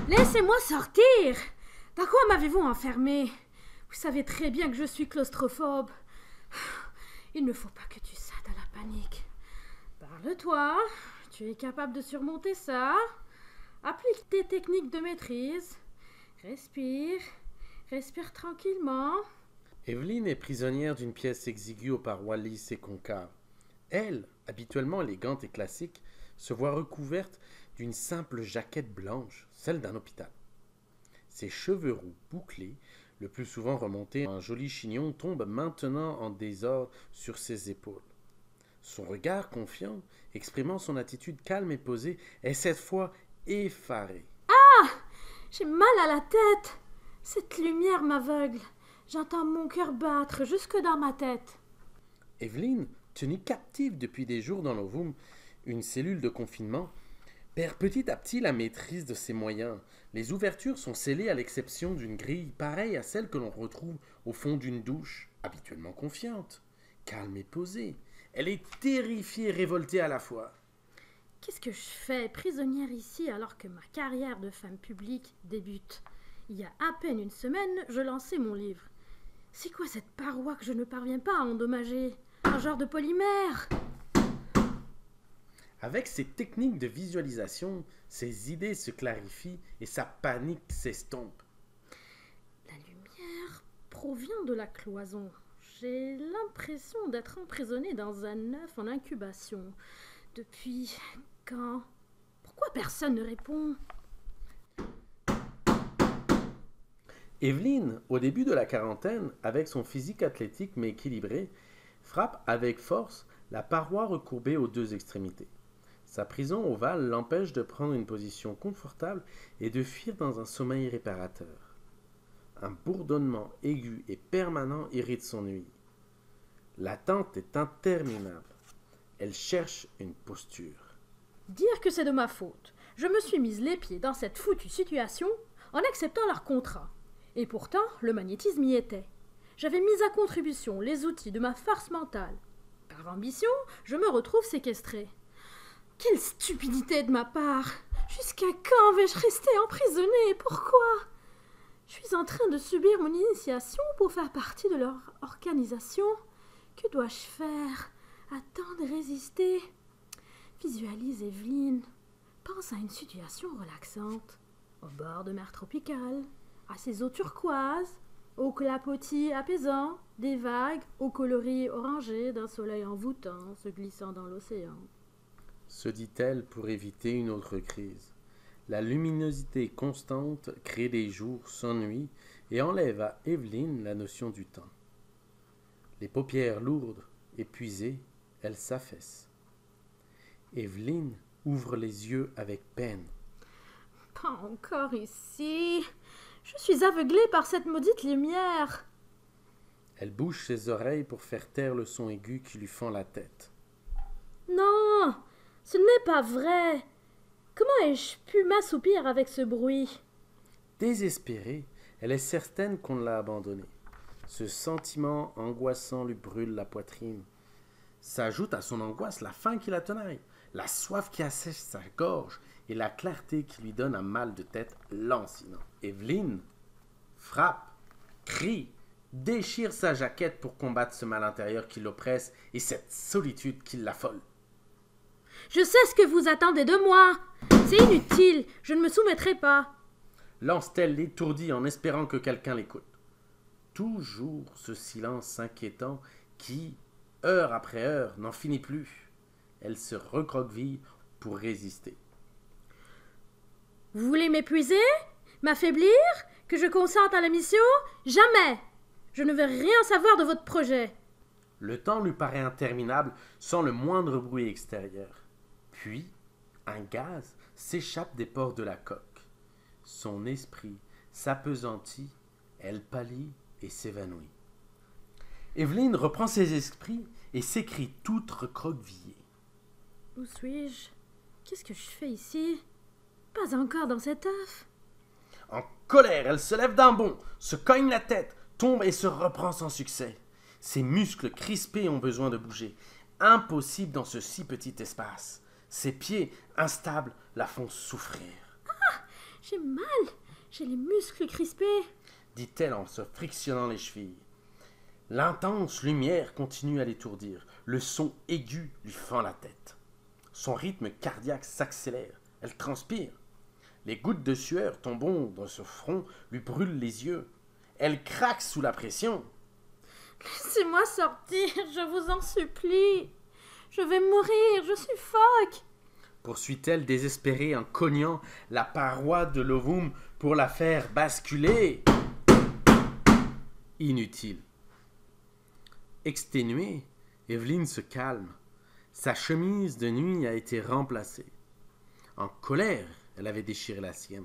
Laissez-moi sortir! Dans quoi m'avez-vous enfermé? Vous savez très bien que je suis claustrophobe. Il ne faut pas que tu cèdes à la panique. Parle-toi, tu es capable de surmonter ça. Applique tes techniques de maîtrise. Respire, respire tranquillement. Evelyne est prisonnière d'une pièce exiguë aux parois lisses et concaves. Elle, habituellement élégante et classique, se voit recouverte d'une simple jaquette blanche, celle d'un hôpital. Ses cheveux roux bouclés, le plus souvent remontés à un joli chignon, tombent maintenant en désordre sur ses épaules. Son regard confiant, exprimant son attitude calme et posée, est cette fois effaré. Ah! J'ai mal à la tête! Cette lumière m'aveugle. J'entends mon cœur battre jusque dans ma tête. Evelyne, tenue captive depuis des jours dans l'ovum, une cellule de confinement, perd petit à petit la maîtrise de ses moyens. Les ouvertures sont scellées à l'exception d'une grille pareille à celle que l'on retrouve au fond d'une douche. Habituellement confiante, calme et posée, elle est terrifiée et révoltée à la fois. Qu'est-ce que je fais, prisonnière ici, alors que ma carrière de femme publique débute? Il y a à peine une semaine, je lançais mon livre. C'est quoi cette paroi que je ne parviens pas à endommager? Un genre de polymère? Avec ses techniques de visualisation, ses idées se clarifient et sa panique s'estompe. La lumière provient de la cloison. J'ai l'impression d'être emprisonnée dans un œuf en incubation. Depuis quand? Pourquoi personne ne répond? Evelyne, au début de la quarantaine, avec son physique athlétique mais équilibré, frappe avec force la paroi recourbée aux deux extrémités. Sa prison ovale l'empêche de prendre une position confortable et de fuir dans un sommeil réparateur. Un bourdonnement aigu et permanent irrite son ouïe. L'attente est interminable. Elle cherche une posture. Dire que c'est de ma faute. Je me suis mise les pieds dans cette foutue situation en acceptant leur contrat. Et pourtant, le magnétisme y était. J'avais mis à contribution les outils de ma farce mentale. Par ambition, je me retrouve séquestrée. Quelle stupidité de ma part! Jusqu'à quand vais-je rester emprisonnée? Pourquoi? Je suis en train de subir mon initiation pour faire partie de leur organisation. Que dois-je faire? Attendre et résister? Visualise Evelyne. Pense à une situation relaxante. Au bord de mer tropicale, à ses eaux turquoises, au clapotis apaisant, des vagues, au coloris orangé d'un soleil envoûtant se glissant dans l'océan. Se dit-elle pour éviter une autre crise. La luminosité constante crée des jours sans nuit et enlève à Evelyne la notion du temps. Les paupières lourdes, épuisées, elle s'affaisse. Evelyne ouvre les yeux avec peine. Pas encore ici. Je suis aveuglée par cette maudite lumière. Elle bouche ses oreilles pour faire taire le son aigu qui lui fend la tête. Non, ce n'est pas vrai. Comment ai-je pu m'assoupir avec ce bruit? Désespérée, elle est certaine qu'on l'a abandonnée. Ce sentiment angoissant lui brûle la poitrine. S'ajoute à son angoisse la faim qui la tenaille, la soif qui assèche sa gorge et la clarté qui lui donne un mal de tête lancinant. Evelyne frappe, crie, déchire sa jaquette pour combattre ce mal intérieur qui l'oppresse et cette solitude qui l'affole. Je sais ce que vous attendez de moi. C'est inutile, je ne me soumettrai pas. Lance-t-elle l'étourdie en espérant que quelqu'un l'écoute. Toujours ce silence inquiétant qui, heure après heure, n'en finit plus. Elle se recroqueville pour résister. Vous voulez m'épuiser? M'affaiblir? Que je consente à la mission? Jamais! Je ne veux rien savoir de votre projet. Le temps lui paraît interminable sans le moindre bruit extérieur. Puis, un gaz s'échappe des pores de la coque. Son esprit s'appesantit, elle pâlit et s'évanouit. Evelyne reprend ses esprits et s'écrie toute recroquevillée. Où suis-je? Qu'est-ce que je fais ici? Pas encore dans cet œuf. En colère, elle se lève d'un bond, se cogne la tête, tombe et se reprend sans succès. Ses muscles crispés ont besoin de bouger. Impossible dans ce si petit espace. Ses pieds, instables, la font souffrir. J'ai mal. J'ai les muscles crispés. Dit-elle en se frictionnant les chevilles. L'intense lumière continue à l'étourdir. Le son aigu lui fend la tête. Son rythme cardiaque s'accélère. Elle transpire. Les gouttes de sueur tombant dans ce front lui brûlent les yeux. Elle craque sous la pression. Laissez-moi sortir, je vous en supplie. Je vais mourir, je suffoque. Poursuit-elle désespérée en cognant la paroi de l'ovum pour la faire basculer. Inutile. Exténuée, Evelyne se calme. Sa chemise de nuit a été remplacée. En colère, elle avait déchiré la sienne.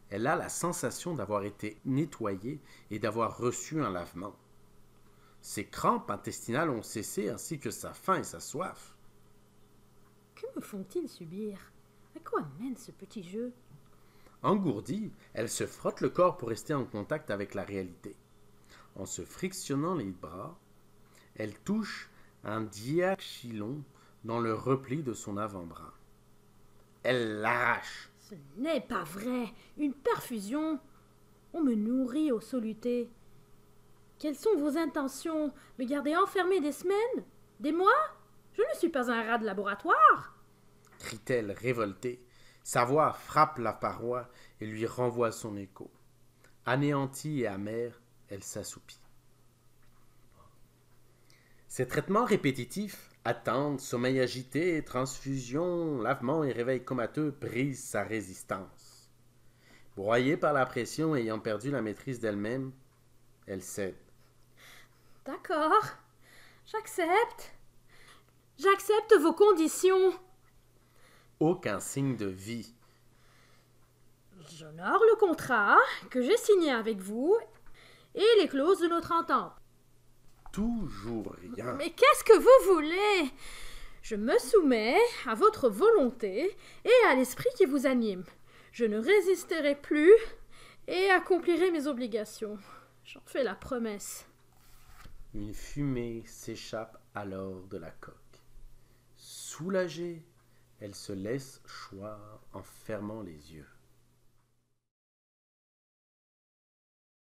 Elle a la sensation d'avoir été nettoyée et d'avoir reçu un lavement. Ses crampes intestinales ont cessé ainsi que sa faim et sa soif. Que me font-ils subir? À quoi mène ce petit jeu? Engourdie, elle se frotte le corps pour rester en contact avec la réalité. En se frictionnant les bras, elle touche un diachylon dans le repli de son avant-bras. Elle l'arrache. Ce n'est pas vrai. Une perfusion. On me nourrit au soluté. Quelles sont vos intentions? Me garder enfermée des semaines? Des mois? Je ne suis pas un rat de laboratoire. Crie-t-elle révoltée. Sa voix frappe la paroi et lui renvoie son écho. Anéantie et amère, elle s'assoupit. Ces traitements répétitifs, attente, sommeil agité, transfusion, lavement et réveil comateux brisent sa résistance. Broyée par la pression et ayant perdu la maîtrise d'elle-même, elle cède. D'accord, j'accepte. J'accepte vos conditions. Aucun signe de vie. J'honore le contrat que j'ai signé avec vous et les clauses de notre entente. Toujours rien. Mais qu'est-ce que vous voulez? Je me soumets à votre volonté et à l'esprit qui vous anime. Je ne résisterai plus et accomplirai mes obligations. J'en fais la promesse. Une fumée s'échappe alors de la coque. Soulagée, elle se laisse choir en fermant les yeux.